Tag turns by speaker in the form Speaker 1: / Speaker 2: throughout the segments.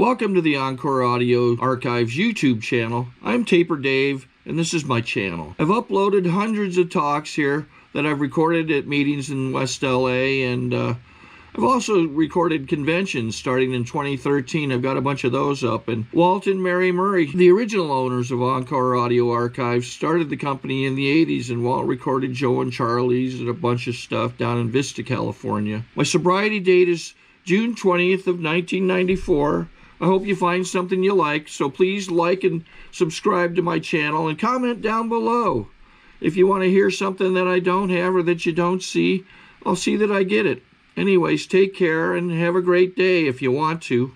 Speaker 1: Welcome to the Encore Audio Archives YouTube channel. I'm Taper Dave, and this is my channel. I've uploaded hundreds of talks here that I've recorded at meetings in West LA, and I've also recorded conventions starting in 2013. I've got a bunch of those up. And Walt and Mary Murray, the original owners of Encore Audio Archives, started the company in the 80s, and Walt recorded Joe and Charlie's and a bunch of stuff down in Vista, California. My sobriety date is June 20th of 1994. I hope you find something you like, so please like and subscribe to my channel and comment down below. If you want to hear something that I don't have or that you don't see, I'll see that I get it. Anyways, take care and have a great day if you want to.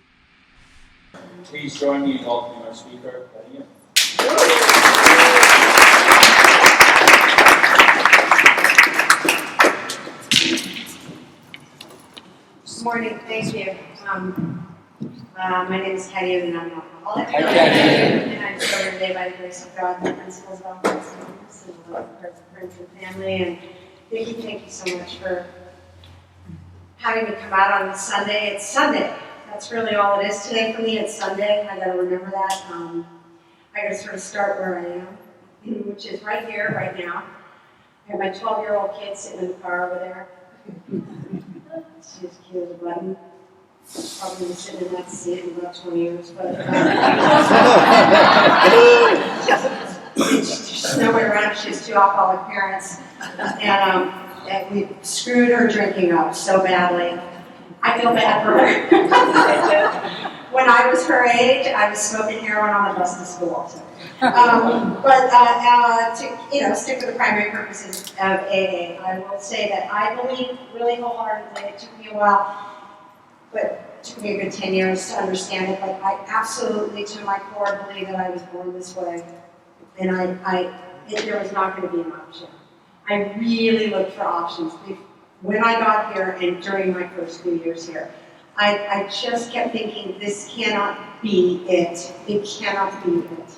Speaker 2: Please join me in welcoming our speaker, Katayoun.
Speaker 3: Good morning, thank you. My name is Katayoun and I'm an alcoholic. And I'm sober today by the grace of God, the principles of Alcoholics Anonymous, and the love of friends and family. And thank you so much for having me come out on Sunday. It's Sunday. That's really all it is today for me. It's Sunday. I got to remember that. I got to sort of start where I am, which is right here, right now. I have my 12-year-old kid sitting in the car over there. She's cute as a button. Probably been sitting in that seat in about 20 years, but she's nowhere around. She has two alcoholic parents, and we screwed her drinking up so badly. I feel bad for her. When I was her age, I was smoking heroin on the bus to school. To stick to the primary purposes of AA, I will say that I believe really wholeheartedly. It took me a while. But it took me a good 10 years to understand it. But I absolutely, to my core, believe that I was born this way. And there was not going to be an option. I really looked for options. When I got here and during my first few years here, I just kept thinking, this cannot be it. It cannot be it.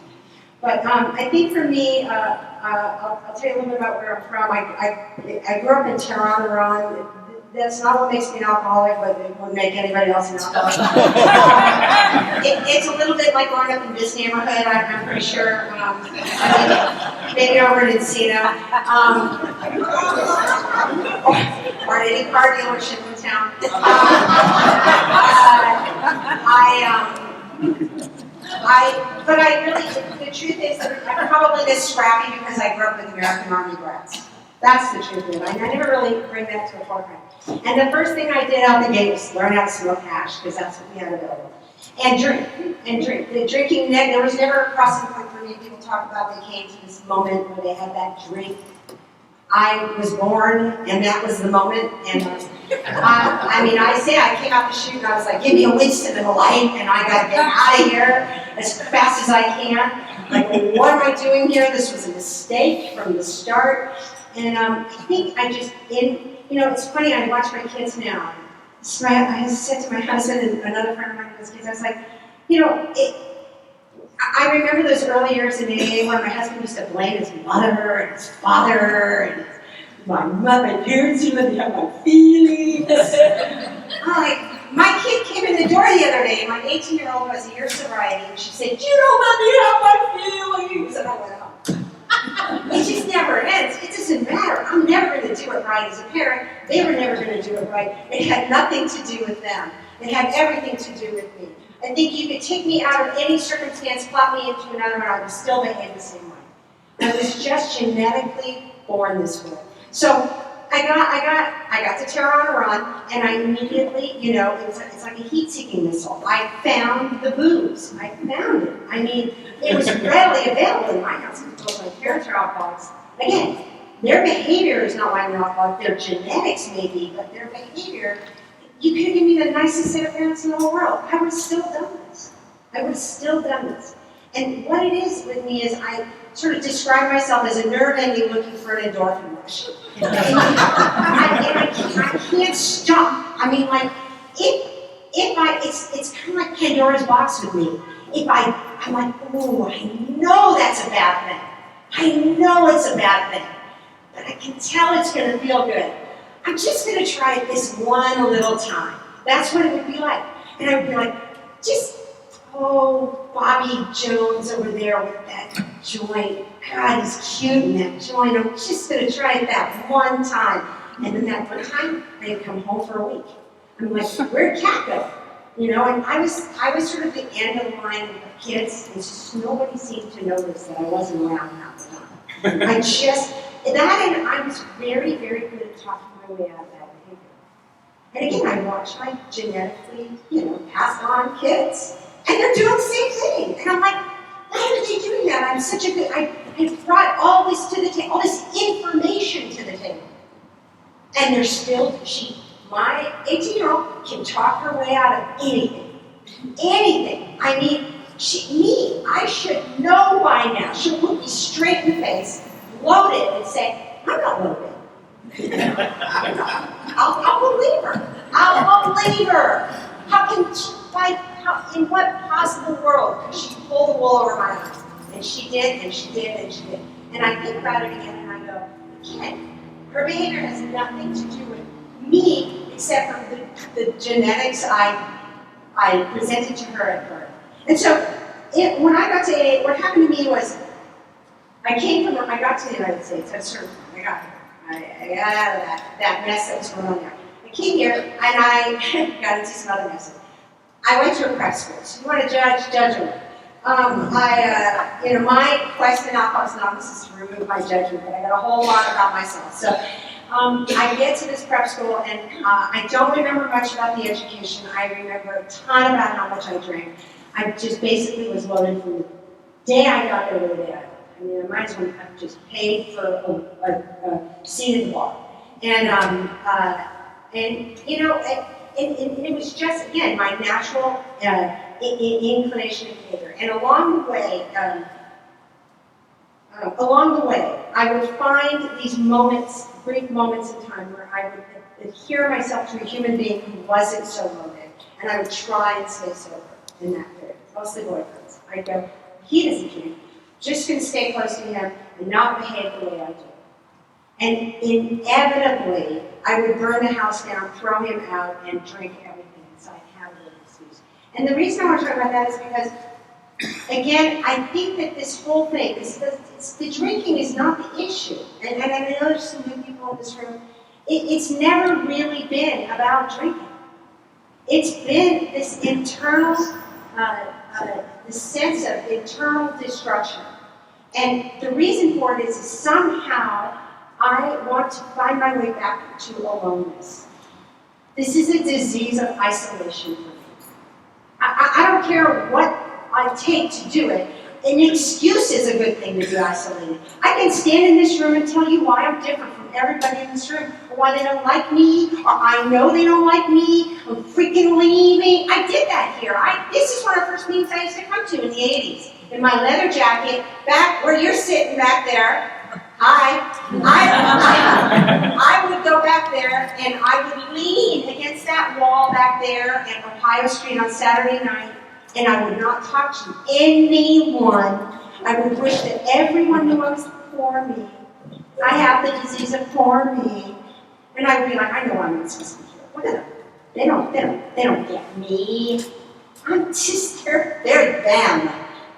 Speaker 3: But I think for me, I'll tell you a little bit about where I'm from. I grew up in Tehran, Iran. That's not what makes me an alcoholic, but it would make anybody else an alcoholic. It's a little bit like growing up in this neighborhood, I'm pretty sure. Maybe over in Encino. Or at any car dealership in town. But I really, the truth is that I'm probably this scrappy because I grew up with American Army brats. That's the truth of it. I never really bring that to the forefront. And the first thing I did out the gate was learn how to smoke hash, because that's what we had available. And drink. The drinking, there was never a crossing point for me. People talk about they came to this moment where they had that drink. I was born, and that was the moment. And I came out the chute, and I was like, give me a Winston and a light, and I got to get out of here as fast as I can. Like, what am I doing here? This was a mistake from the start. And I think it's funny, I watch my kids now. I said to my husband and another friend of mine with his kids, I was like, I remember those early years in AA where my husband used to blame his mother and his father and my parents didn't let me have my feelings. My kid came in the door the other day, my 18-year-old was a year sobriety, and she said, you don't let me have my feelings. And I went, oh. It just never ends. It doesn't matter. I'm never going to do it right as a parent. They were never going to do it right. It had nothing to do with them. It had everything to do with me. I think you could take me out of any circumstance, plop me into another, and I would still behave the same way. I was just genetically born this way. So I got to Tehran, Iran, and I immediately, it's like a heat-seeking missile. I found the booze. I found it. I mean, it was readily available in my house because my parents are alcoholics. Again, their behavior is not why I'm an alcoholic. Their genetics may be, but their behavior, you could give me the nicest set of parents in the whole world. I would have still done this. And what it is with me is I sort of describe myself as a nerve ending looking for an endorphin rush. And I can't stop. I mean, like, it's kind of like Pandora's box with me. I'm like, oh, I know that's a bad thing. I know it's a bad thing. But I can tell it's going to feel good. I'm just going to try it this one little time. That's what it would be like. And I would be like, just Bobby Jones over there with that joint. God, he's cute in that joint. I'm just going to try it that one time. And then that one time, I had come home for a week. I'm like, where'd Kat go? You know, and I was sort of the end of the line of kids, and just nobody seemed to notice that I wasn't around half the time. I was very, very good at talking my way out of that behavior. And again, I watched my genetically, passed on kids, and they're doing the same thing. And I'm like, why are they doing that? I'm such a good, I brought all this to the table, all this information to the table. And they're still, my 18-year-old can talk her way out of anything. Anything. I mean, I should know by now. She'll look me straight in the face, loaded, and say, I'm not loaded. I'll believe her. I'll believe her. In what possible world could she pull the wool over my eyes? And she did, and she did, and she did. And I think about it again, and I go, again, her behavior has nothing to do with me, except for the genetics I presented to her at birth. And so, when I got to AA, what happened to me was, I got to the United States, I got out of that mess that was going on there. I came here, and I got into some other messes. I went to a prep school, so you want to judge her. My quest in Alcoholics Anonymous is to remove my judgment, but I got a whole lot about myself. So I get to this prep school, and I don't remember much about the education. I remember a ton about how much I drank. I just basically was loaded from the day I got there to the day I left. I mean, I might as well have just paid for a seat at the bar. And it was just, again, my natural inclination and behavior. And along the way, I would find these moments, brief moments in time, where I would adhere myself to a human being who wasn't so loaded, and I would try and stay sober in that period. Mostly boyfriends. I'd go, he doesn't drink. Just going to stay close to him and not behave the way I do. And inevitably, I would burn the house down, throw him out, and drink everything inside, have a little excuse. And the reason I want to talk about that is because, again, I think that this whole thing, the drinking is not the issue. And I know there's some new people in this room. It's never really been about drinking. It's been this internal, this sense of internal destruction. And the reason for it is somehow I want to find my way back to aloneness. This is a disease of isolation for me. I don't care what I take to do it. An excuse is a good thing to be isolated. I can stand in this room and tell you why I'm different from everybody in this room, or why they don't like me, or I know they don't like me, I'm freaking leaving. I did that here. This is one of the first meetings I used to come to in the 80s. In my leather jacket, back where you're sitting back there. I would go back there and I would lean against that wall back there at Ohio Street on Saturday night, and I would not talk to anyone. I would wish that everyone knew I was poor me. I have the disease of poor me. And I would be like, I know I'm not supposed to be here. Whatever. They don't get me. I'm just, they're them.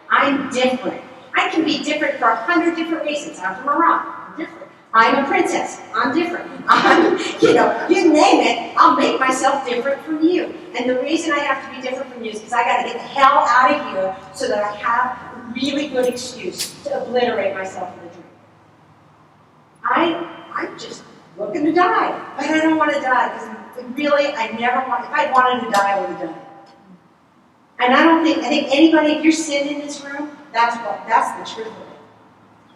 Speaker 3: I'm different. I can be different for 100 different reasons. I'm from Iran. I'm different. I'm a princess. I'm different. You name it, I'll make myself different from you. And the reason I have to be different from you is because I got to get the hell out of here so that I have a really good excuse to obliterate myself with a drink. I'm just looking to die, but I don't want to die because really, I never want. If I wanted to die, I would have done it. And I think anybody, if you're sitting in this room, that's the truth of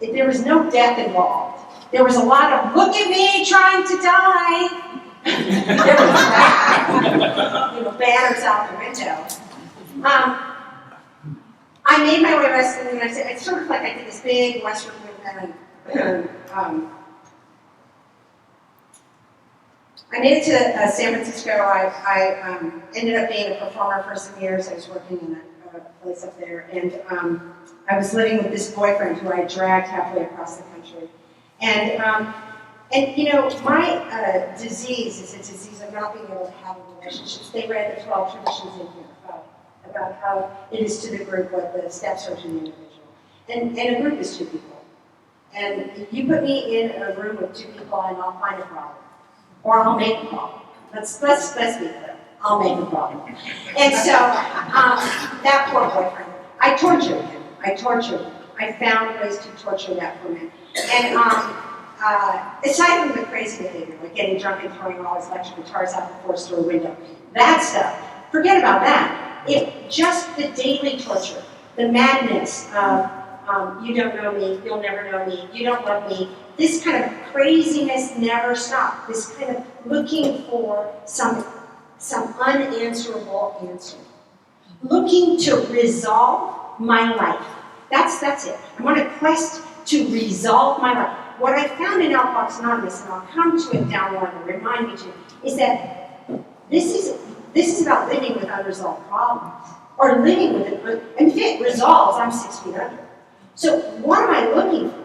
Speaker 3: it. If there was no death involved, there was a lot of, look at me trying to die. There was that. Banners out the window. I made my way west, and it's sort of like I did this big western movement. I made it to San Francisco. I ended up being a performer for some years. I was working in a place up there, and I was living with this boyfriend who I dragged halfway across the country. And my disease is a disease of not being able to have relationships. They read the 12 traditions in here about about how it is to the group what the steps are to the individual. And a group is two people. And if you put me in a room with two people and I'll find a problem. Or I'll make a problem. Let's be clear. I'll make a problem. And so, that poor boyfriend, I tortured him. I found ways to torture that poor man. And aside from the crazy behavior, like getting drunk and throwing all his electric guitars out the fourth-story window, that stuff, forget about that. Just the daily torture, the madness of you don't know me, you'll never know me, you don't love me, this kind of craziness never stopped. This kind of looking for some unanswerable answer. Looking to resolve my life. That's it. I'm on a quest to resolve my life. What I found in Alcoholics Anonymous, and I'll come to it down one and remind you to, is that this is about living with unresolved problems. Or living with it. And if it resolves, I'm 6 feet under. So what am I looking for?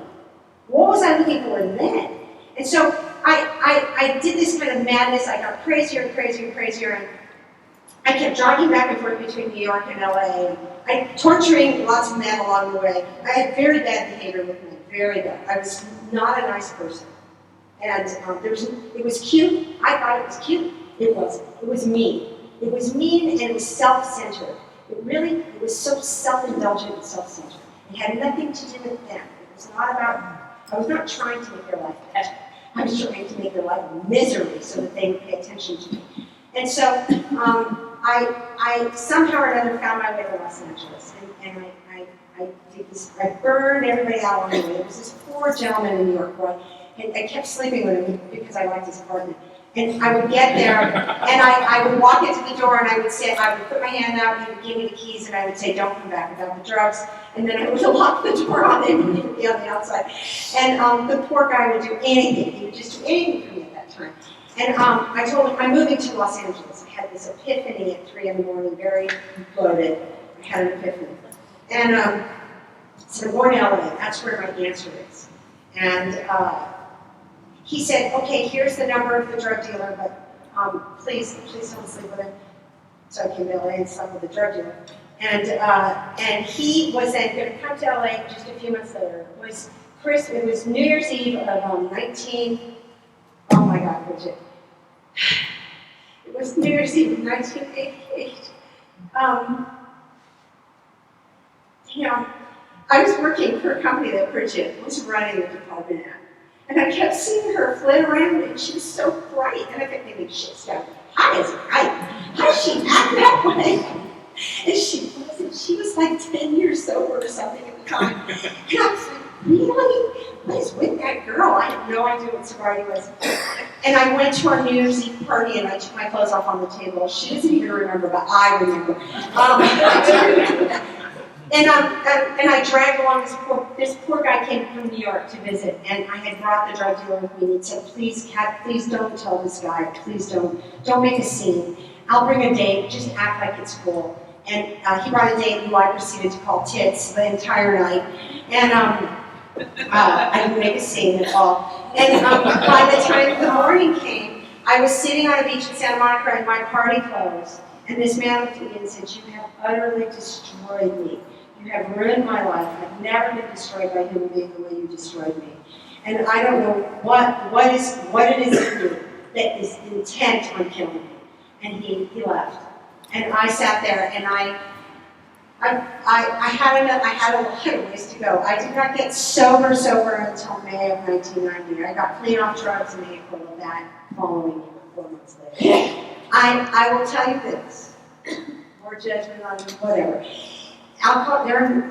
Speaker 3: What was I looking for then? And so I did this kind of madness. I got crazier and crazier and crazier. And I kept jogging back and forth between New York and LA. Torturing lots of men along the way. I had very bad behavior with men. Very bad. I was not a nice person. And it was cute. I thought it was cute. It wasn't. It was mean. It was mean and it was self-centered. It was so self-indulgent and self-centered. It had nothing to do with them. It was not about me. I was not trying to make their life better. I was trying to make their life misery so that they would pay attention to me. And so I somehow or another found my way to Los Angeles. And I did this. I burned everybody out on the way. There was this poor gentleman in New York who I kept sleeping with him because I liked his apartment. And I would get there, and I would walk into the door, and I would put my hand out, and he would give me the keys, and I would say, don't come back without the drugs. And then I would lock the door on him, and he would be on the outside. And the poor guy would do anything. He would just do anything for me at that time. And I told him, I'm moving to Los Angeles. I had this epiphany at 3 in the morning, very bloated. I had an epiphany. And so I'm going to LA. That's where my answer is. And he said, okay, here's the number of the drug dealer, but please don't sleep with him. So I came to LA and slept with the drug dealer. And he was then going to come to LA just a few months later. It was New Year's Eve of oh my God, Bridget. It was New Year's Eve of 1988. I was working for a company that Bridget was running the department at. And I kept seeing her flit around, and she was so bright. And I kept thinking, shit's got how does she act that way? And she wasn't. She was like 10 years sober or something at the time. And I was like, really? What is with that girl? I had no idea what sobriety was. And I went to our New Year's Eve party, and I took my clothes off on the table. She doesn't even remember, but I remember. I do remember that. And I dragged along this poor guy came from New York to visit, and I had brought the drug dealer with me and said, please, Kat, please don't tell this guy, please don't make a scene. I'll bring a date, just act like it's cool. And he brought a date who I proceeded to call tits the entire night. And I didn't make a scene at all. And by the time the morning came, I was sitting on a beach in Santa Monica and my party closed. And this man looked at me and said, you have utterly destroyed me. You have ruined my life. I've never been destroyed by human being the way you destroyed me. And I don't know what it is in me that is intent on killing me. And he left. And I sat there and I had a lot of ways to go. I did not get sober until May of 1990. I got clean off drugs in April of that following year, 4 months later. I will tell you this, more judgment on whatever. Alcohol,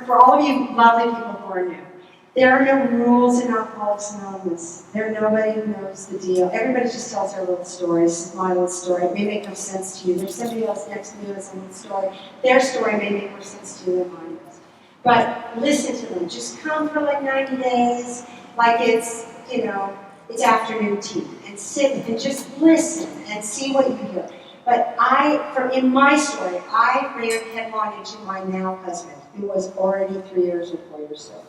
Speaker 3: for all of you lovely people who are new, there are no rules in Alcoholics Anonymous. There's nobody who knows the deal. Everybody just tells their little stories. This is my little story. It may make no sense to you. There's somebody else next to me who has a little story. Their story may make more sense to you than mine does. But listen to them. Just come for like 90 days, like it's afternoon tea, and sit and just listen and see what you hear. But in my story, I ran headlong into my now husband, who was already 3 years or 4 years sober.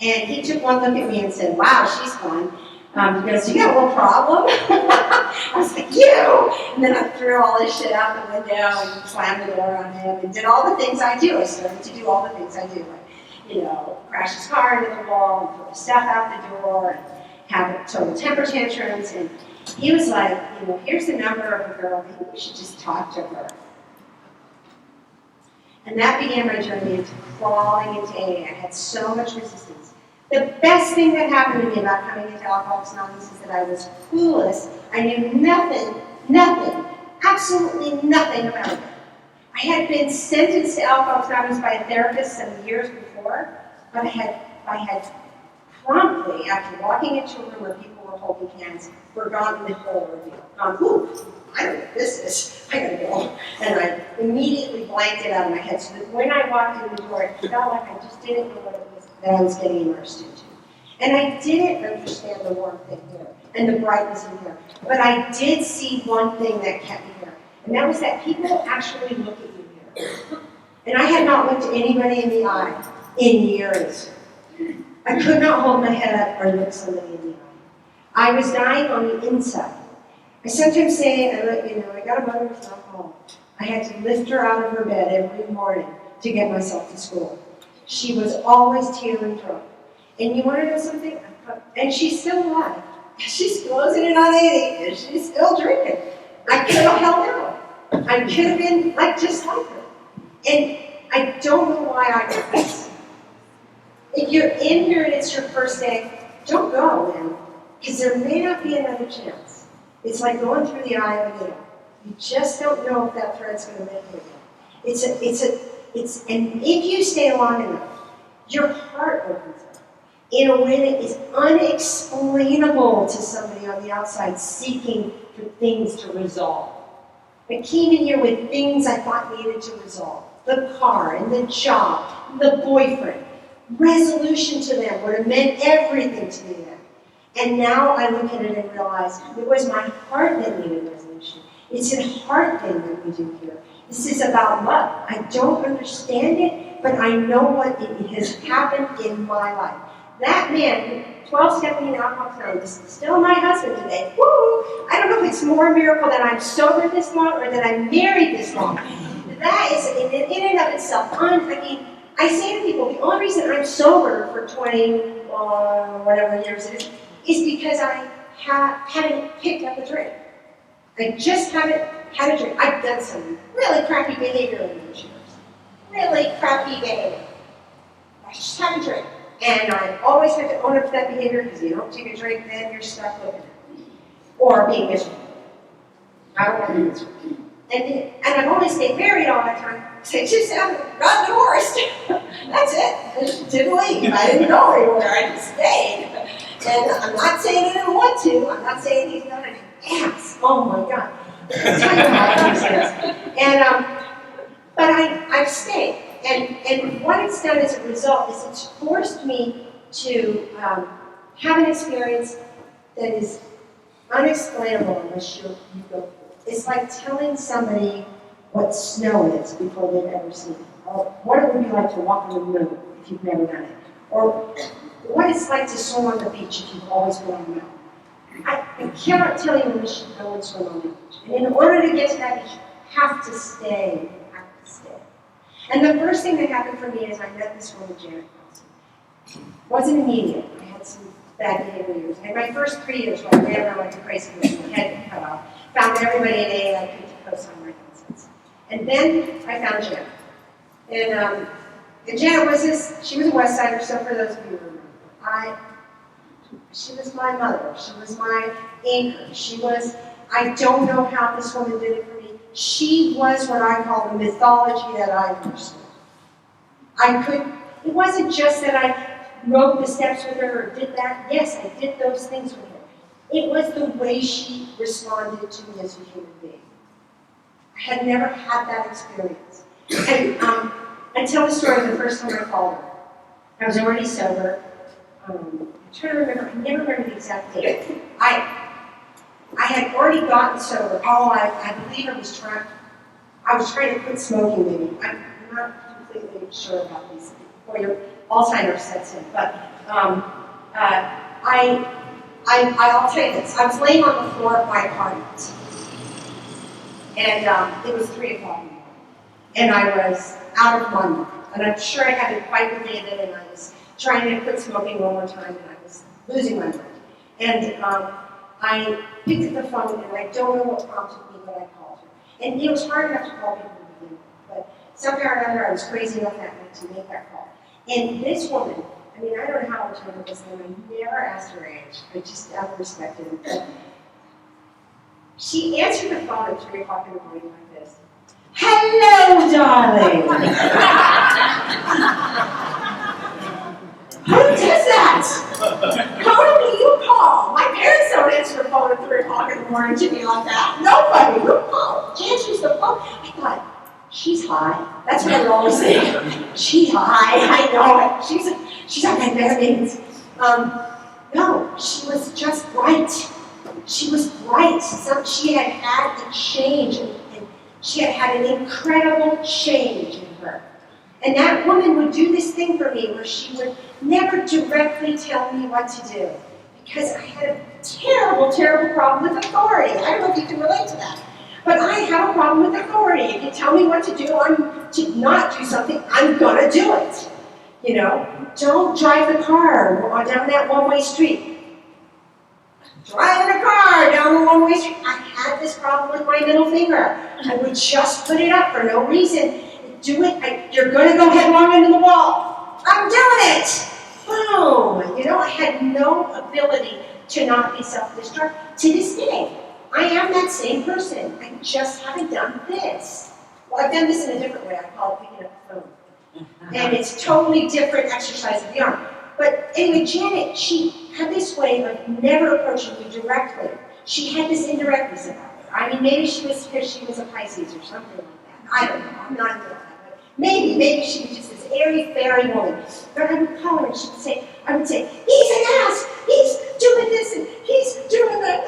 Speaker 3: And he took one look at me and said, wow, she's fun. He goes, you got a little problem? I was like, you! And then I threw all this shit out the window and slammed the door on him and did all the things I do. I started to do all the things I do, like, crash his car into the wall and throw his stuff out the door and have total temper tantrums. And he was like, here's the number of a girl, maybe you should just talk to her. And that began my journey into crawling into AA. I had so much resistance. The best thing that happened to me about coming into Alcoholics Anonymous is that I was clueless. I knew nothing, absolutely nothing about it. I had been sentenced to Alcoholics Anonymous by a therapist some years before, but I had promptly, after walking into a room where people were holding hands, forgotten the whole ordeal. Ooh, I don't know what this is. I gotta go. And I immediately blanked it out of my head so that when I walked in the door, it felt like I just didn't know what it was that I was getting immersed into. And I didn't understand the warmth in here and the brightness in here. But I did see one thing that kept me here. And that was that people actually look at you here. And I had not looked anybody in the eye in years. I could not hold my head up or look somebody in the eye. I was dying on the inside. I sometimes say, I got a mother with alcohol. I had to lift her out of her bed every morning to get myself to school. She was always teetering drunk. And you want to know something? And she's still alive. She's closing in on 80, and she's still drinking. I could have held out. I could have been just like her. And I don't know why I did this. If you're in here and it's your first day, don't go, man. Because there may not be another chance. It's like going through the eye of a needle. You just don't know if that thread's going to make it. And if you stay long enough, your heart opens up in a way that is unexplainable to somebody on the outside seeking for things to resolve. I came in here with things I thought needed to resolve. The car and the job, the boyfriend. Resolution to them would have meant everything to me then. And now I look at it and realize it was my heart that needed resolution. It's a heart thing that we do here. This is about love. I don't understand it, but I know what it has happened in my life. That man, 12-stepping in Alcoholics Anonymous, is still my husband today. Woo! I don't know if it's more a miracle that I'm sober this long or that I'm married this long. That is, in and of itself, I say to people, the only reason I'm sober for 20, whatever years it is because I haven't picked up a drink. I just haven't had a drink. I've done some really crappy behavior in those years. Really crappy behavior. I just haven't drank. And I always have to own up to that behavior because you don't take a drink, then you're stuck looking at me. Or being miserable. I don't want to be miserable. And I've only stayed married all that time. So I just haven't got divorced. That's it. I just didn't leave. I didn't go anywhere. I just stayed. And I'm not saying I didn't want to. I'm not saying he's not an ass. Oh my God. I'll tell you how he is. And but I've stayed. And what it's done as a result is it's forced me to have an experience that is unexplainable unless you go through it. It's like telling somebody what snow is before they've ever seen it. Or what it would be like to walk on the moon if you've never done it. Or what it's like to swim on the beach if you've always been on the mountain. I cannot tell you unless you go and swim on the beach. And in order to get to that beach, you have to stay. You have to stay. And the first thing that happened for me is I met this woman, Janet. It wasn't immediate. I had some bad behavior years. I had my first 3 years where I ran around like a crazy person, my head cut off. Found everybody in AA I could co-sign my nonsense. And then I found Janet. And Janet was she was a West Sider, so for those of you who remember, she was my mother. She was my anchor. I don't know how this woman did it for me. She was what I call the mythology that I understood. It wasn't just that I wrote the steps with her or did that. Yes, I did those things with her. It was the way she responded to me as a human being. I had never had that experience. And I tell the story of the first time I called her. I was already sober. I'm trying to remember, I never remember the exact date. I had already gotten sober. I believe I was trying to quit smoking maybe. I'm not completely sure about these before your Alzheimer's sets in. But I I'll tell you this. I was laying on the floor of my apartment. And it was 3 o'clock in the morning. And I was out of my mind. And I'm sure I had a fight with David, and I was trying to quit smoking one more time, and I was losing my mind. And I picked up the phone, and I don't know what prompted me, but I called her. And it was hard enough to call people to begin with, but somehow or another I was crazy enough that night to make that call. And this woman, I mean, I don't know how old she was, and I never asked her age. I just out of respect it. But she answered the phone at 3 o'clock in the morning like this. Hello, darling. Who does that? How do you call? My parents don't answer the phone at 3 o'clock in the morning to me like that. Nobody. Who calls? She answers the phone. I thought, she's high. That's what I always say. She's high. I know it. She's on my bearings. No, she was just right. She was right. She had had a change, and she had had an incredible change in her. And that woman would do this thing for me where she would never directly tell me what to do, because I had a terrible, terrible problem with authority. I don't know if you can relate to that, but I have a problem with authority. If you tell me what to do, to not do something, I'm gonna do it. You know, don't drive the car down that one-way street. Driving a car down the one-way street. I had this problem with my middle finger. I would just put it up for no reason. Do it. You're going to go headlong into the wall. I'm doing it. Boom. You know, I had no ability to not be self-destruct. To this day, I am that same person. I just haven't done this. Well, I've done this in a different way. I call it picking up the phone. And it's totally different exercise of the arm. But anyway, Janet, she had this way of never approaching me directly. She had this indirectness about her. I mean, maybe she was because she was a Pisces or something like that. I don't know. I'm not into that. But maybe she was just this airy, fairy woman. But I would call her and I would say, he's an ass. He's doing this and he's doing that.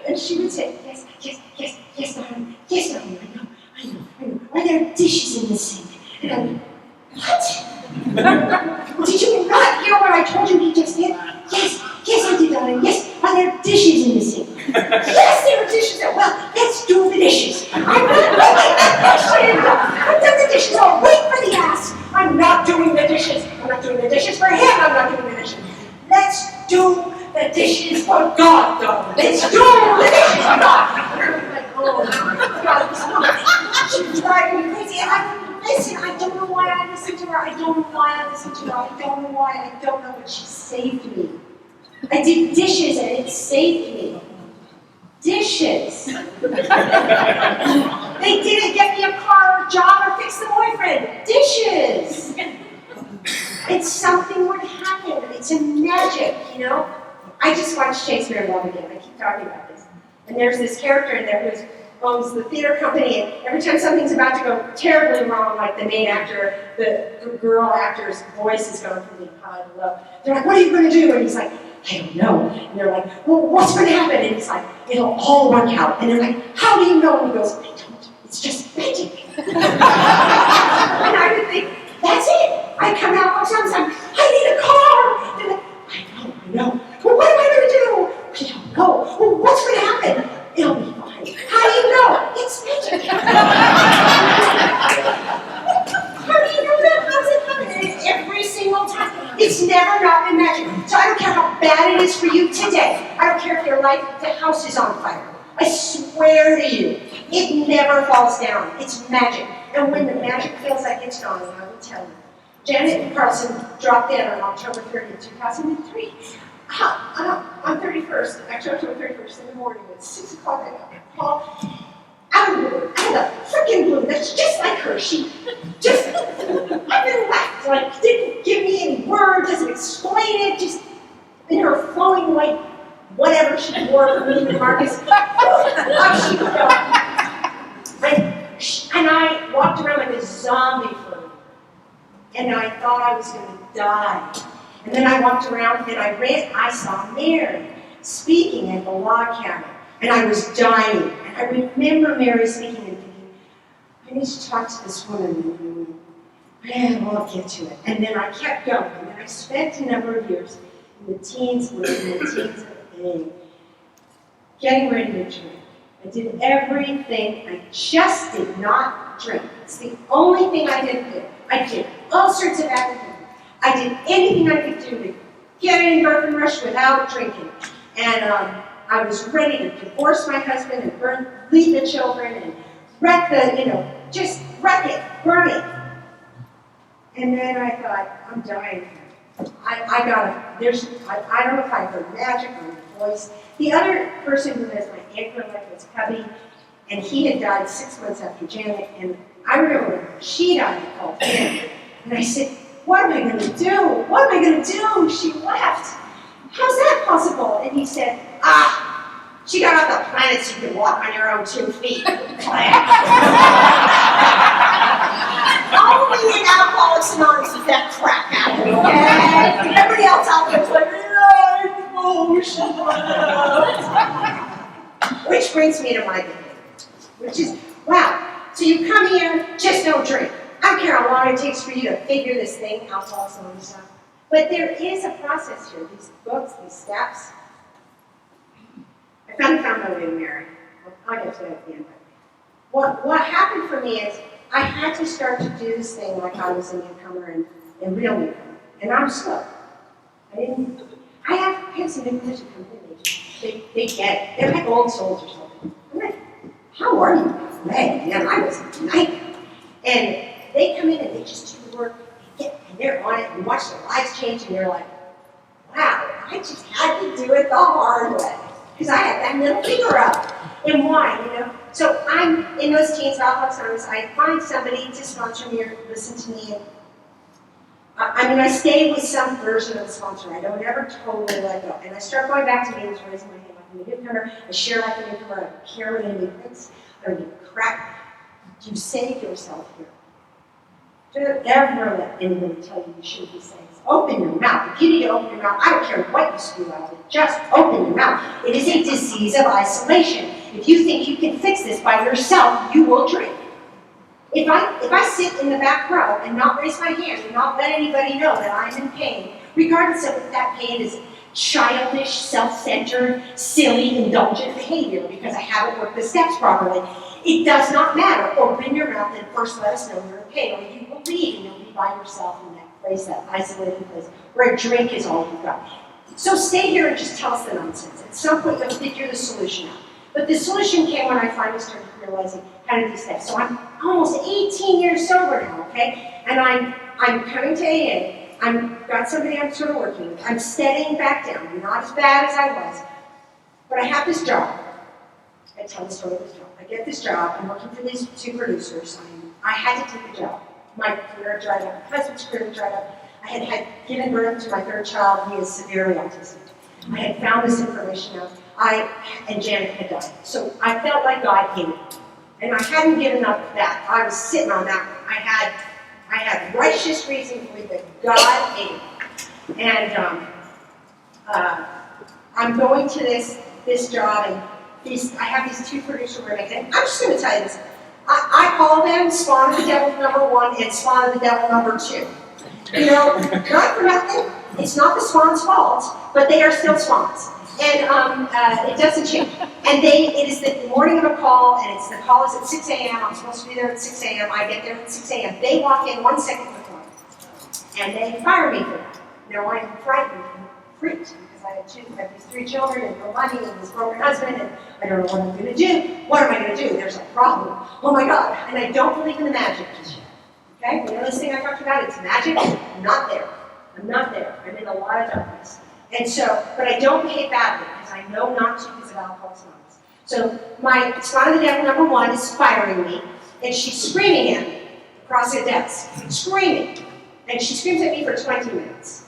Speaker 3: And she would say, yes, darling. Yes, darling. I know. Are there dishes in the sink? And I would, what? Did you not hear what I told you he just did? Yes, I did, darling. Yes, are there dishes in the sink? Yes, there are dishes there. Well, let's do the dishes. I'm not doing the dishes. I've done the dishes. I'll wait for the ass. I'm not doing the dishes. I'm not doing the dishes for him. I'm not doing the dishes. Let's do the dishes for God, darling. Let's do the dishes for God. And I'm like, oh my God, she's driving me crazy. And I wouldn't listen. I don't know why I listened to her. I don't know why I listened to her. I don't know why. I don't know, but she saved me. I did dishes and it saved me. Dishes. They didn't get me a car or a job or fix the boyfriend. Dishes. It's something would happen. It's a magic, you know? I just watched Shakespeare in Love again. I keep talking about this. And there's this character in there who owns the theater company, and every time something's about to go terribly wrong, like the main actor, the girl actor's voice is going from the high to low, they're like, what are you going to do? And he's like, I don't know. And they're like, well, what's going to happen? And he's like, it'll all work out. And they're like, how do you know? And he goes, I don't. It's just magic. And I would think, that's it. I come out all the time and say, I need a car. They're like, I know. Well, what am I going to do? I don't know. Well, what's going to happen? It'll be fine. How do you know? It's magic. How do you know that? How does it happen? And it's every single time. It's never not been magic. So I don't care how bad it is for you today. I don't care if your life, the house is on fire. I swear to you, it never falls down. It's magic. And when the magic feels like it's gone, I will tell you. Janet Carlson dropped in on October 30th, 2003. On 31st, actually October 31st in the morning at 6 o'clock, I got a call out of the blue, out of the freaking blue. That's just like her. She just up and left, like didn't give me any word, doesn't explain it, just in her flowing white whatever she wore from Neiman Marcus. Off she would go. And I walked around like a zombie for a minute. And I thought I was going to die. And then I walked around and I saw Mary speaking at the log cabin. And I was dying. And I remember Mary speaking and thinking, I need to talk to this woman. Yeah, well, I'll get to it. And then I kept going. And then I spent a number of years in the teens, and getting ready to drink. I did everything. I just did not drink. It's the only thing I didn't do. I did all sorts of activities. I did anything I could do to get an endorphin rush without drinking. And I was ready to divorce my husband and leave the children and wreck just wreck it, burn it. And then I thought, I'm dying here. I don't know if I heard magic or my voice. The other person who has my anchor light was Cubby, and he had died 6 months after Janet. And I remember when she died, I called him. And I said, what am I going to do? What am I going to do? She left. How's that possible? And he said, she got off the planet so you can walk on your own 2 feet. Only in Alcoholics Anonymous does that crap happen, okay? Everybody else out there is like, which brings me to my behavior, which is, wow, so you come here, just don't drink. I don't care how long it takes for you to figure this thing, Alcoholics Anonymous stuff. But there is a process here, these books, these steps. I found my way to Mary. I'll get to that at the end. What happened for me is I had to start to do this thing like I was a newcomer and real newcomer. And I'm slow. I have some new person come in, they get it. They're like old souls or something. I'm like, how are you? Man, I was a nightmare. And they come in and they just do the work, and they're on it, and watch their lives change, and they're like, wow, I just had to do it the hard way. Because I had that middle finger up. And why, So I'm, in those teens, Alcoholics Anonymous, I find somebody to sponsor me or listen to me. And, I stay with some version of the sponsor. I don't ever totally let go. And I start going back to meetings, raising my hand like a newcomer. I share like a newcomer. I don't care what anybody thinks. I don't give a crap. You save yourself here. Don't ever let anybody tell you you shouldn't be saying this. Open your mouth. If you need to open your mouth, I don't care what you spew out of it. Just open your mouth. It is a disease of isolation. If you think you can fix this by yourself, you will drink. If I sit in the back row and not raise my hand and not let anybody know that I'm in pain, regardless of if that pain is childish, self-centered, silly, indulgent behavior because I haven't worked the steps properly, it does not matter. Open your mouth and first let us know you're in pain, or you will leave and you'll be by yourself in that place, that isolated place, where a drink is all you've got. So stay here and just tell us the nonsense. At some point you'll figure the solution out. But the solution came when I finally started realizing how to do steps. So I'm almost 18 years sober now, okay? And I'm coming to AA. I've got somebody I'm sort of working with. I'm steadying back down. I'm not as bad as I was. But I have this job. I tell the story of this job. I get this job. I'm working for these 2 producers. I had to take the job. My career dried up. My husband's career dried up. I had given birth to my 3rd child. He is severely autistic. I had found this information out. And Janet had died. So I felt like God hated me. And I hadn't given up that. I was sitting on that one. I had righteous reason to believe that God hated me. And I'm going to this job, and I have these 2 producer roommates. And I'm just going to tell you this. I call them Spawn of the Devil number 1 and Spawn of the Devil number 2. Not for nothing. It's not the Spawn's fault, but they are still Spawns. And it doesn't change. And it is the morning of a call, and the call is at 6 a.m. I'm supposed to be there at 6 a.m. I get there at 6 a.m. They walk in 1 second before, and they fire me for that. Now I am frightened and freaked because I have these 3 children and no money and this broken husband, and I don't know what I'm going to do. What am I going to do? There's a problem. Oh my God! And I don't believe in the magic just yet. Okay, this thing I talked about, it's magic. I'm not there. I'm not there. I'm in a lot of darkness. And so, but I don't behave badly because I know not to because of Alcoholics Anonymous. So my Spawn of the Devil number 1 is firing me, and she's screaming at me across the desk, screaming. And she screams at me for 20 minutes.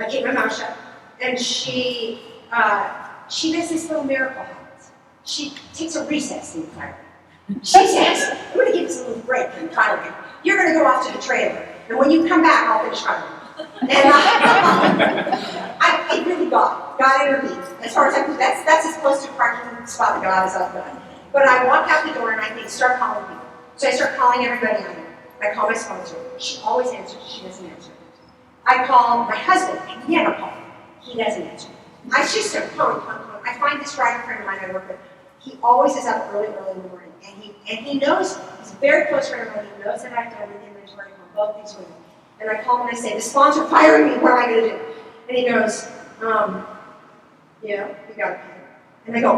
Speaker 3: I keep my mouth shut. And she does this little miracle happens. She takes a recess in the fire. She says, I'm going to give us a little break from firing. You're going to go off to the trailer, and when you come back, I'll finish firing. And I really God intervened. As far as I'm concerned, that's as close to parking spot of God as I've done. But I walk out the door and I think, start calling people. So I start calling everybody I know. I call my sponsor. She always answers. She doesn't answer. I call my husband. I never call him. He doesn't answer. I just start calling. I find this writer friend of mine I work with. He always is up early in the morning, and he knows, he's a very close friend of mine. He knows that I've done an inventory on both these women. And I call him and I say, the spawns are firing me. What am I going to do? And he goes, yeah, you got to pay. And I go,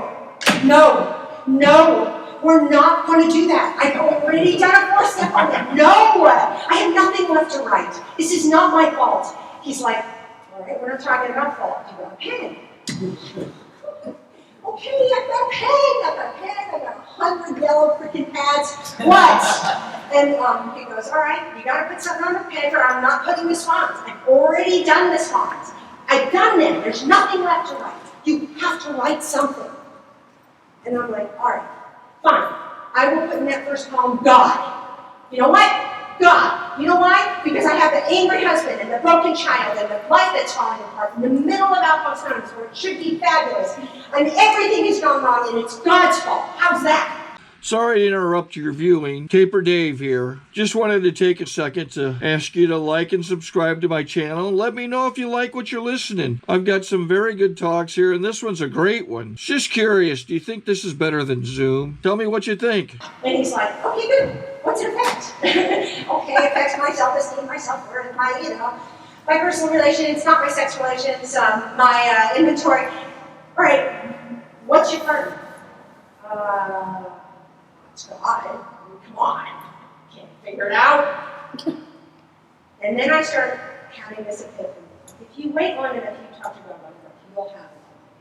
Speaker 3: no, we're not going to do that. I've already done a 4-step on it. No, I have nothing left to write. This is not my fault. He's like, all right, we're not talking about fault. You got a pen. Okay, I've got a pen. I've got 100 yellow freaking pads. What? And he goes, all right, you got to put something on the paper. I'm not putting the spawns. I've already done the spawns. I've done them. There's nothing left to write. You have to write something. And I'm like, all right, fine. I will put in that first column, God. You know what? God. You know why? Because I have the angry husband and the broken child and the life that's falling apart in the middle of Alphonse Times where it should be fabulous. And everything has gone wrong and it's God's fault. How's that?
Speaker 1: Sorry to interrupt your viewing. Taper Dave here. Just wanted to take a second to ask you to like and subscribe to my channel. Let me know if you like what you're listening. I've got some very good talks here, and this one's a great one. Just curious, do you think this is better than Zoom? Tell me what you think.
Speaker 3: And he's like, okay, good. What's it affect? Okay, it affects my self-esteem, my self-worth, my personal relations, not my sex relations, my inventory. All right, what's your partner? God, I mean, come on, can't figure it out. And then I started having this epiphany. If you wait long enough, you talk to God about it, you will have it.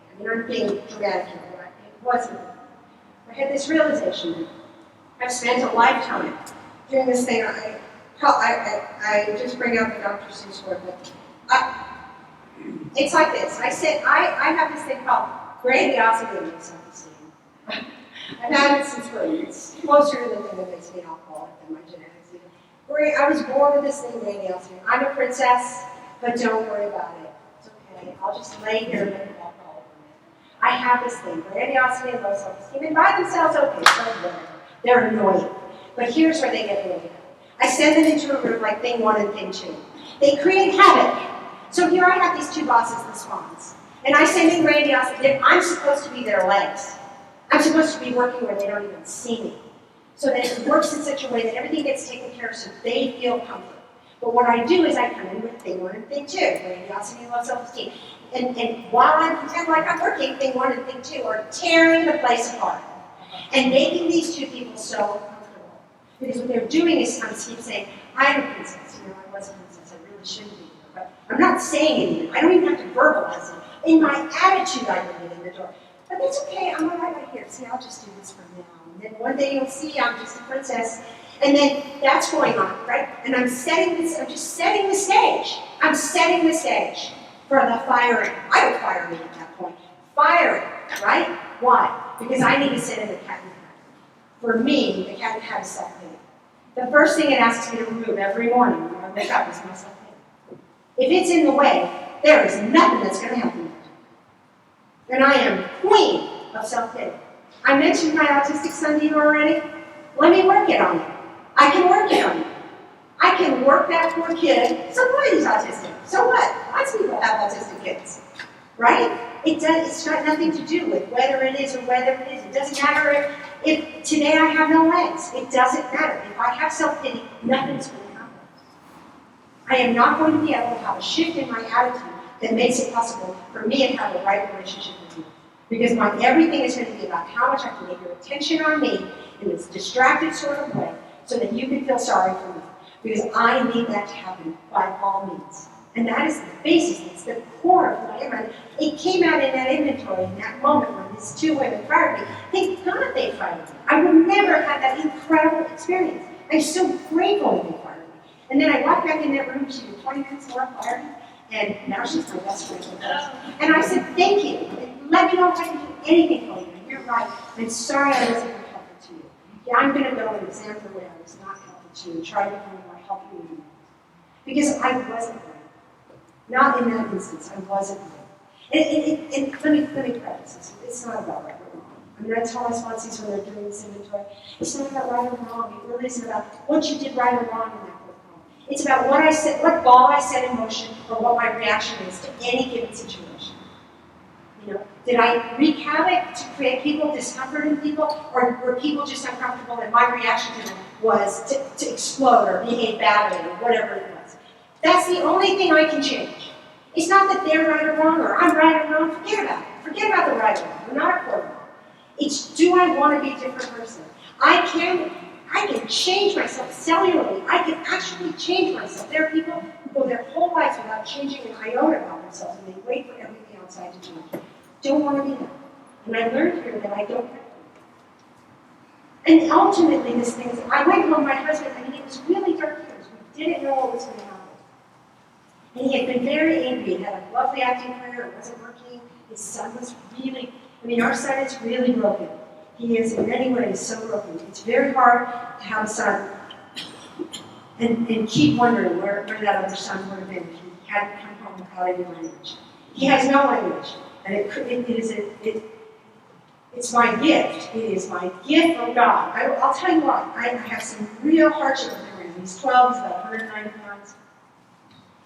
Speaker 3: I mean, I'm being dramatic here, but it wasn't. I had this realization. I've spent a lifetime doing this thing. I just bring out the Dr. Seuss word, but it's like this. I have this thing called grandiosity and self-esteem. I've had it since birth. It's closer to the thing that makes me an alcoholic than my genetics even. I was born with this thing, grandiosity. I'm a princess, but don't worry about it. It's okay. I'll just lay here and let the alcohol over me. I have this thing, grandiosity and low self-esteem, and by themselves, okay, so whatever. They're annoying. But here's where they get really. I send them into a room like thing 1 and thing 2. They create havoc. So here I have these 2 bosses, the swans. And I send in grandiosity. I'm supposed to be their legs. I'm supposed to be working where they don't even see me. So that it works in such a way that everything gets taken care of so they feel comfort. But what I do is I come in with thing 1 and thing 2, grandiosity and low self-esteem. And while I pretend like I'm working, thing 1 and thing 2 are tearing the place apart. And making these 2 people so uncomfortable. Because what they're doing is kind of keep saying, I'm a princess. You know, I was a princess. I really shouldn't be here. But I'm not saying anything. I don't even have to verbalize it. In my attitude, I bring it in the door. But that's okay, I'm all right here. See, I'll just do this for now. And then one day you'll see I'm just a princess. And then that's going on, right? And I'm just setting the stage. I'm setting the stage for the firing. I would fire me at that point. Firing, right? Why? Because I need to sit in the cat and hat. For me, the cat and hat is self-pity. The first thing it asks me to remove every morning when I wake up is my self-pity. If it's in the way, there is nothing that's going to help me. And I am queen of self-pity. I mentioned my autistic son to you already. Let me work it on you. I can work it on you. I can work that poor kid. Somebody's autistic. So what? Lots of people have autistic kids. Right? It's got nothing to do with whether it is or whether it isn't. It doesn't matter if today I have no legs. It doesn't matter. If I have self-pity, nothing's going to happen. I am not going to be able to have a shift in my attitude that makes it possible for me to have a right relationship with you. Because everything is going to be about how much I can get your attention on me in this distracted sort of way so that you can feel sorry for me. Because I need that to happen by all means. And that is the basis, it's the core of who I am. And it came out in that inventory, in that moment when these 2 women fired me. Thank God they fired me. I would never have that incredible experience. I'm so grateful that they fired me. And then I walked back in that room, she did 20 minutes more fired me. And now she's my best friend. And I said, thank you. Let me know if I can do anything for you. And you're right. I'm sorry I wasn't helpful to you. Yeah, I'm going to go and examine the way I was not helpful to you and try to find my help you. Because I wasn't right. Not in that instance. I wasn't right. And let me preface this. It's not about right or wrong. I mean, I tell my sponsees when they're doing this inventory, it's not about right or wrong. It really isn't about what you did right or wrong in that protocol. It's about what I said, what ball I set in motion, or what my reaction is to any given situation. You know, did I wreak havoc to create people, discomfort in people, or were people just uncomfortable and my reaction to them was to explode or behave badly or whatever it was? That's the only thing I can change. It's not that they're right or wrong or I'm right or wrong. Forget about it. Forget about the right or wrong. We're not a court of law. It's, do I want to be a different person? I can change myself cellularly. I can actually change myself. There are people who go their whole lives without changing an iota about themselves, and they wait for everything outside to change. Don't want to be that. And I learned here that I don't have to. And ultimately, this thing is, I went home, my husband, I mean, it was really dark years. We didn't know what was going to happen. And he had been very angry. He had a lovely acting career. It wasn't working. His son was really, I mean, our son is really broken. He is in many ways so broken. It's very hard to have a son and keep wondering where that other son would have been if he hadn't come home without any language. He has no language. And it's my gift. It is my gift from God. I'll tell you what, I have some real hardship with him. He's 12, he's about 190 pounds.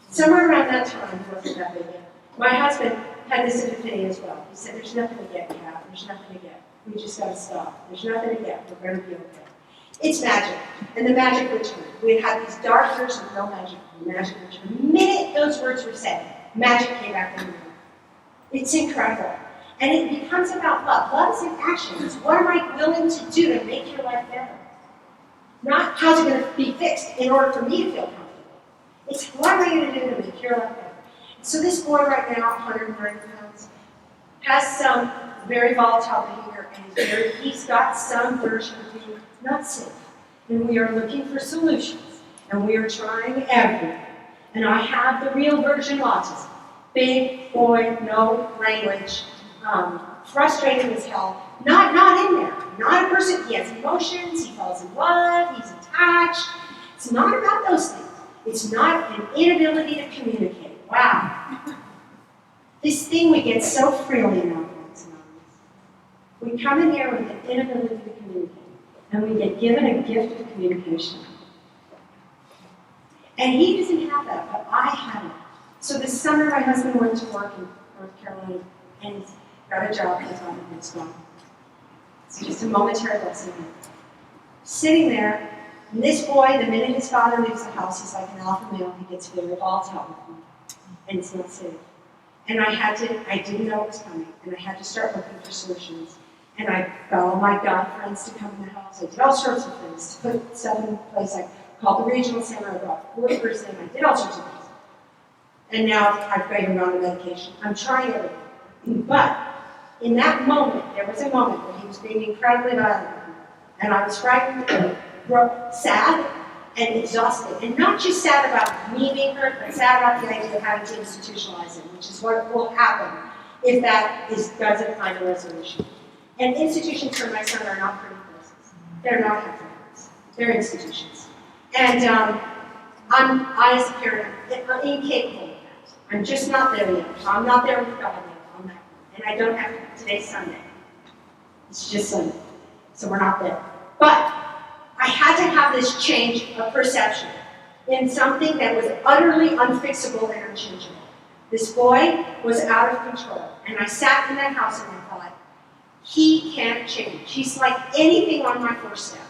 Speaker 3: Somewhere around that time, he wasn't that big yet. My husband had this epiphany as well. He said, there's nothing to get, Kat. There's nothing to get. We just got to stop. There's nothing to get. We're going to be okay. It's magic. And the magic returned. We had these dark years with no magic. The magic returned. The minute those words were said, magic came back in the room. It's incredible. And it becomes about love. Love is in action. It's what am I willing to do to make your life better? Not how's it going to be fixed in order for me to feel comfortable. It's what am I going to do to make your life better? So this boy right now, 130 pounds, has some very volatile behavior, and he's got some version of being not safe. And we are looking for solutions, and we are trying everything. And I have the real version of autism. Big boy, no language, frustrated as hell, not in there. Not a person, he has emotions, he falls in love, he's attached. It's not about those things. It's not an inability to communicate. Wow. This thing we get so freely in Alcoholics Anonymous. We come in here with an inability to communicate, and we get given a gift of communication. And he doesn't have that, but I have it. So this summer, my husband went to work in North Carolina, and he's got a job that's on the spot. It's just a momentary blessing. Sitting there, and this boy, the minute his father leaves the house, he's like an alpha male. He gets very volatile with me, and it's not safe. And I didn't know it was coming, and I had to start looking for solutions. And I got all my God friends to come in the house. I did all sorts of things to put stuff in place. I called the regional center, I brought workers in, I did all sorts of things. And now I've got him on the medication. I'm trying everything. But in that moment, there was a moment where he was being incredibly violent with me. And I was frightened and sad and exhausted. And not just sad about me being hurt, but sad about the idea of having to institutionalize him, which is what will happen if that doesn't find a resolution. And institutions for my son are not pretty places. They're not happy places. They're institutions. And I, as a parent, I'm incapable of that. I'm just not there yet. I'm not there with God yet on that one. And I don't have to. Today's Sunday. It's just Sunday. So we're not there. But I had to have this change of perception in something that was utterly unfixable and unchangeable. This boy was out of control. And I sat in that house and I thought, he can't change. He's like anything on my first step.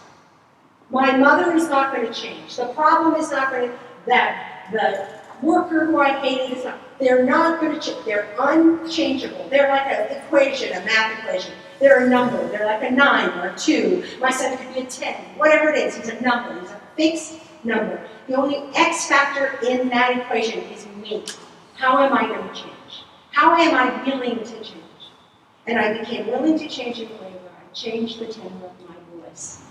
Speaker 3: My mother is not going to change. The problem is not going to, that the worker who I hated is not, they're not going to change. They're unchangeable. They're like an equation, a math equation. They're a number. They're like a 9 or a 2. My son could be a 10. Whatever it is, he's a number. He's a fixed number. The only X factor in that equation is me. How am I going to change? How am I willing to change? And I became willing to change in a way where I changed the tenor of my voice.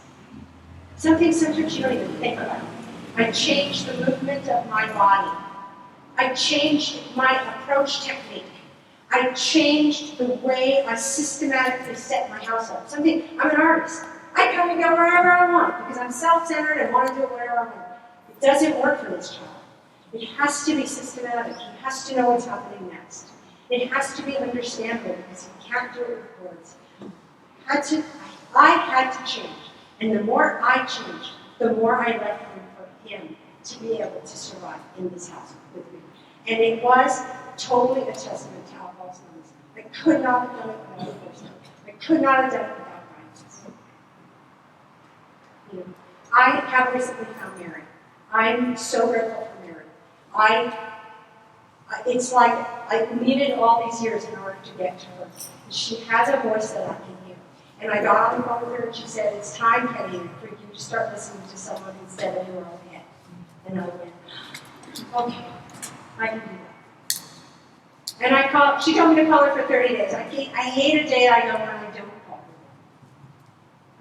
Speaker 3: Something sometimes you don't even think about. I changed the movement of my body. I changed my approach technique. I changed the way I systematically set my house up. I'm an artist. I come and go wherever I want because I'm self-centered and want to do it wherever I want. It doesn't work for this child. It has to be systematic. He has to know what's happening next. It has to be understandable because he can't do it with words. I had to change. And the more I changed, the more I left room for him to be able to survive in this house with me. And it was totally a testament to Alcoholics Anonymous. I could not have done it without a person. I could not have done it without guidance. You know, I have recently found Mary. I'm so grateful for Mary. It's like I needed all these years in order to get to her. She has a voice that I can hear. And I got on the phone with her and she said, it's time, Katayoun, for you to start listening to someone instead of your own head. And I went, okay, I can do that. And she told me to call her for 30 days. I hate a day I go when I don't call her.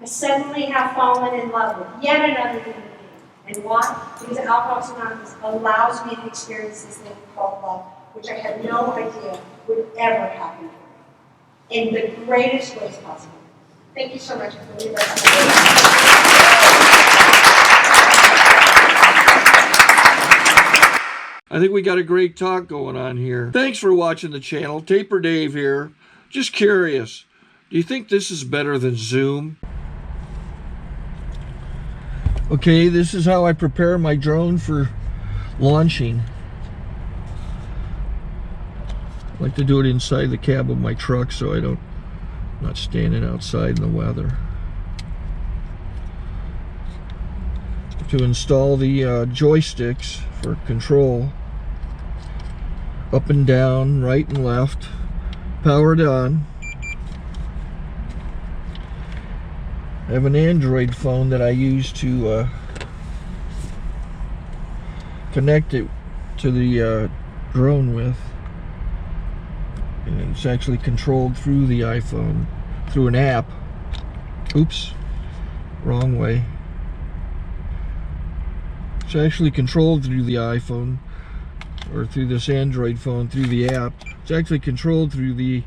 Speaker 3: I suddenly have fallen in love with yet another human being. And why? Because Alcoholics Anonymous allows me to experience this thing called love, which I had no idea would ever happen for me, in the greatest ways possible. Thank you so much for being with us.
Speaker 1: I think we got a great talk going on here. Thanks for watching the channel. Taper Dave here. Just curious, do you think this is better than Zoom? Okay, this is how I prepare my drone for launching. I like to do it inside the cab of my truck so I'm not standing outside in the weather. To install the joysticks for control, up and down, right and left, powered on. I have an Android phone that I use to connect it to the drone with. And it's actually controlled through the iPhone, through an app. Oops, wrong way. It's actually controlled through the iPhone, or through this Android phone, through the app. It's actually controlled through the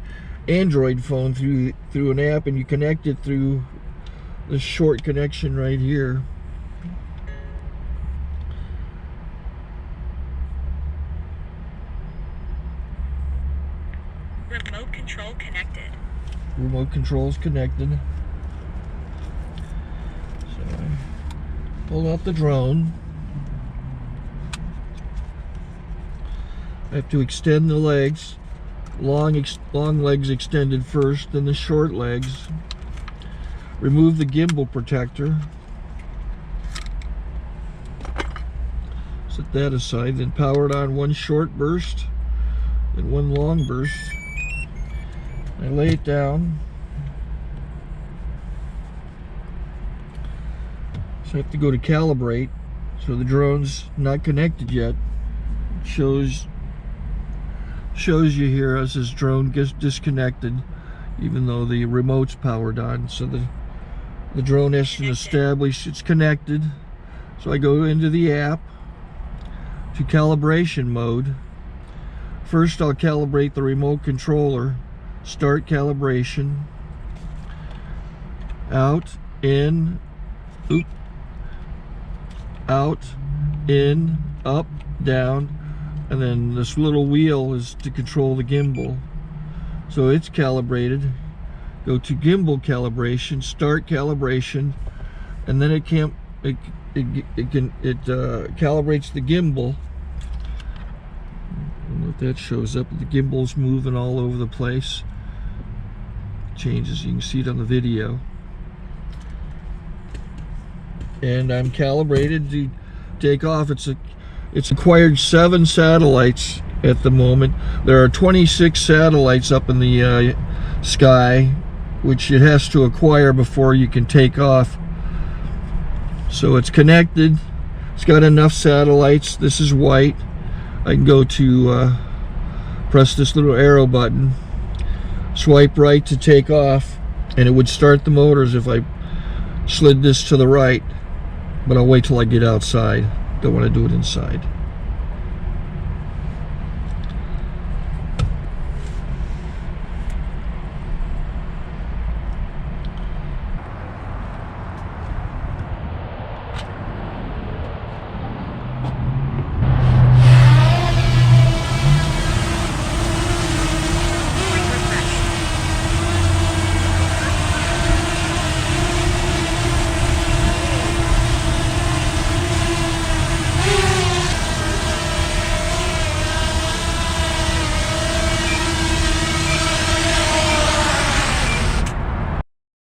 Speaker 1: Android phone, through an app, and you connect it through this short connection right here.
Speaker 4: Remote control connected.
Speaker 1: Remote control's connected. So I pull out the drone. I have to extend the legs. Long legs extended first, then the short legs. Remove the gimbal protector. Set that aside, then power it on one short burst and one long burst. I lay it down. So I have to go to calibrate. So the drone's not connected yet. It shows you here as this drone gets disconnected, even though the remote's powered on. So the drone has to establish it's connected. So I go into the app to calibration mode. First I'll calibrate the remote controller. Start calibration. Out, in, oop, out, in, up, down, and then this little wheel is to control the gimbal. So it's calibrated. Go to gimbal calibration, start calibration, and then it calibrates the gimbal. I don't know if that shows up. The gimbal's moving all over the place. Changes, you can see it on the video. And I'm calibrated to take off. It's acquired 7 satellites at the moment. There are 26 satellites up in the sky, which it has to acquire before you can take off. So it's connected. It's got enough satellites. This is white. I can go to press this little arrow button, swipe right to take off, and it would start the motors if I slid this to the right. But I'll wait till I get outside. Don't want to do it inside.